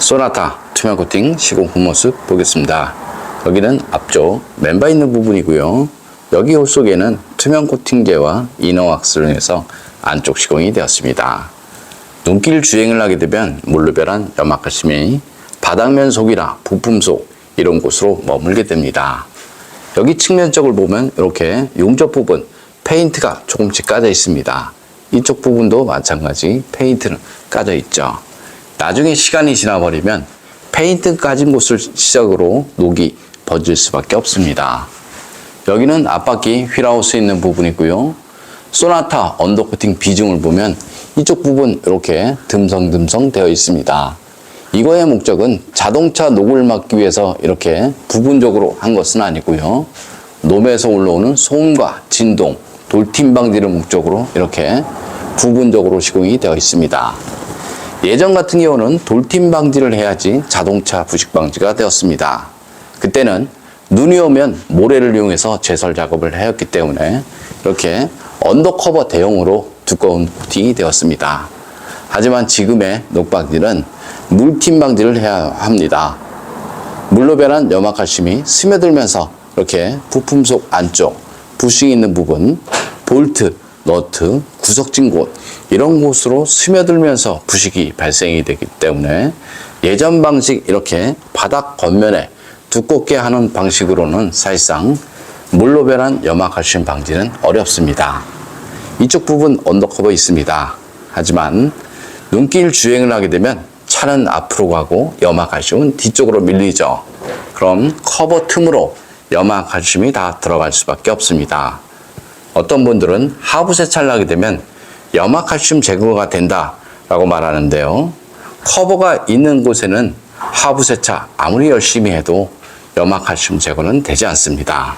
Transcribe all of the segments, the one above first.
소나타 투명 코팅 시공 후 모습 보겠습니다. 여기는 앞쪽 멤버 있는 부분이고요. 여기 홀 속에는 투명 코팅제와 이너왁스를 해서 안쪽 시공이 되었습니다. 눈길 주행을 하게 되면 물류별한 염화칼슘이 바닥면 속이나 부품 속 이런 곳으로 머물게 됩니다. 여기 측면 쪽을 보면 이렇게 용접 부분 페인트가 조금씩 까져 있습니다. 이쪽 부분도 마찬가지 페인트는 까져 있죠. 나중에 시간이 지나버리면 페인트 까진 곳을 시작으로 녹이 번질 수밖에 없습니다. 여기는 앞바퀴 휠하우스 있는 부분이고요. 소나타 언더코팅 비중을 보면 이쪽 부분 이렇게 듬성듬성 되어 있습니다. 이거의 목적은 자동차 녹을 막기 위해서 이렇게 부분적으로 한 것은 아니고요. 놈에서 올라오는 소음과 진동, 돌팀 방지를 목적으로 이렇게 부분적으로 시공이 되어 있습니다. 예전 같은 경우는 돌팀 방지를 해야지 자동차 부식 방지가 되었습니다. 그때는 눈이 오면 모래를 이용해서 제설 작업을 하였기 때문에 이렇게 언더커버 대용으로 두꺼운 코팅이 되었습니다. 하지만 지금의 녹방지는 물팀 방지를 해야 합니다. 물로 변한 염화칼슘이 스며들면서 이렇게 부품 속 안쪽, 부싱 있는 부분, 볼트, 너트, 구석진 곳 이런 곳으로 스며들면서 부식이 발생이 되기 때문에 예전 방식 이렇게 바닥 겉면에 두껍게 하는 방식으로는 사실상 물로 변한 염화칼슘 방지는 어렵습니다. 이쪽 부분 언더커버 있습니다. 하지만 눈길 주행을 하게 되면 차는 앞으로 가고 염화칼슘은 뒤쪽으로 밀리죠. 그럼 커버 틈으로 염화칼슘이 다 들어갈 수밖에 없습니다. 어떤 분들은 하부 세차를 하게 되면 염화칼슘 제거가 된다라고 말하는데요. 커버가 있는 곳에는 하부 세차 아무리 열심히 해도 염화칼슘 제거는 되지 않습니다.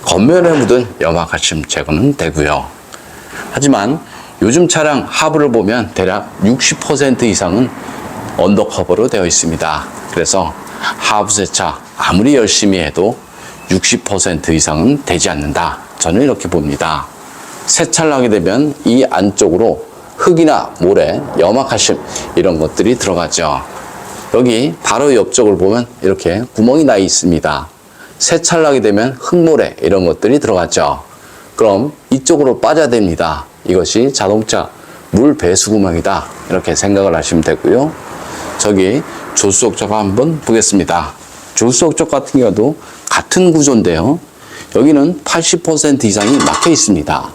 겉면에 묻은 염화칼슘 제거는 되고요. 하지만 요즘 차량 하부를 보면 대략 60% 이상은 언더커버로 되어 있습니다. 그래서 하부 세차 아무리 열심히 해도 60% 이상은 되지 않는다. 저는 이렇게 봅니다. 세차를 하게 되면 이 안쪽으로 흙이나 모래, 염화칼슘 이런 것들이 들어가죠. 여기 바로 옆쪽을 보면 이렇게 구멍이 나 있습니다. 세차를 하게 되면 흙모래 이런 것들이 들어가죠. 그럼 이쪽으로 빠져야 됩니다. 이것이 자동차 물 배수 구멍이다. 이렇게 생각을 하시면 되고요. 저기 조수석 쪽 한번 보겠습니다. 조수석 쪽 같은 경우도 같은 구조인데요. 여기는 80% 이상이 막혀 있습니다.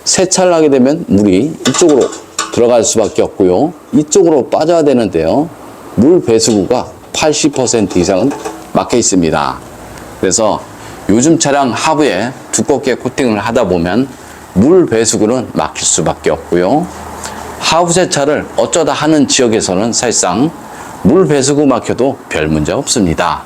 세차를 하게 되면 물이 이쪽으로 들어갈 수밖에 없고요. 이쪽으로 빠져야 되는데요. 물 배수구가 80% 이상은 막혀 있습니다. 그래서 요즘 차량 하부에 두껍게 코팅을 하다 보면 물 배수구는 막힐 수밖에 없고요. 하부 세차를 어쩌다 하는 지역에서는 사실상 물 배수구 막혀도 별 문제 없습니다.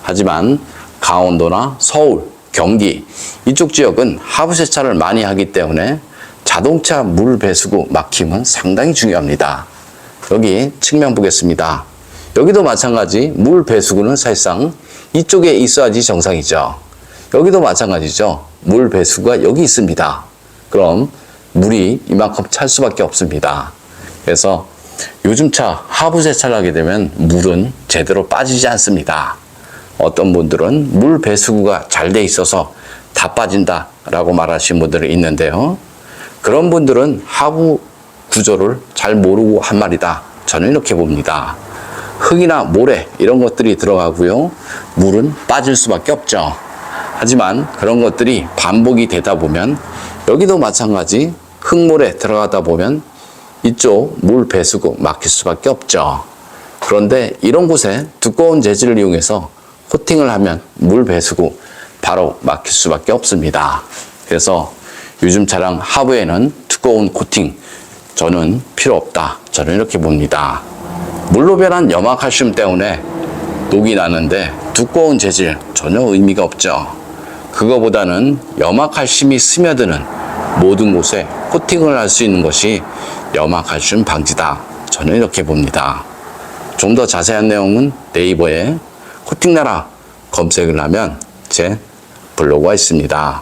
하지만 강원도나 서울, 경기 이쪽 지역은 하부 세차를 많이 하기 때문에 자동차 물 배수구 막힘은 상당히 중요합니다. 여기 측면 보겠습니다. 여기도 마찬가지 물 배수구는 사실상 이쪽에 있어야지 정상이죠. 여기도 마찬가지죠. 물 배수구가 여기 있습니다. 그럼 물이 이만큼 찰 수밖에 없습니다. 그래서 요즘 차 하부 세차를 하게 되면 물은 제대로 빠지지 않습니다. 어떤 분들은 물 배수구가 잘 돼 있어서 다 빠진다 라고 말하시는 분들이 있는데요. 그런 분들은 하부 구조를 잘 모르고 한 말이다. 저는 이렇게 봅니다. 흙이나 모래 이런 것들이 들어가고요. 물은 빠질 수밖에 없죠. 하지만 그런 것들이 반복이 되다 보면 여기도 마찬가지 흙모래 들어가다 보면 이쪽 물 배수구 막힐 수밖에 없죠. 그런데 이런 곳에 두꺼운 재질을 이용해서 코팅을 하면 물 배수구 바로 막힐 수밖에 없습니다. 그래서 요즘 차량 하부에는 두꺼운 코팅 저는 필요 없다. 저는 이렇게 봅니다. 물로 변한 염화칼슘 때문에 녹이 나는데 두꺼운 재질 전혀 의미가 없죠. 그거보다는 염화칼슘이 스며드는 모든 곳에 코팅을 할 수 있는 것이 염화칼슘 방지다. 저는 이렇게 봅니다. 좀 더 자세한 내용은 네이버에 코팅나라 검색을 하면 제 블로그가 있습니다.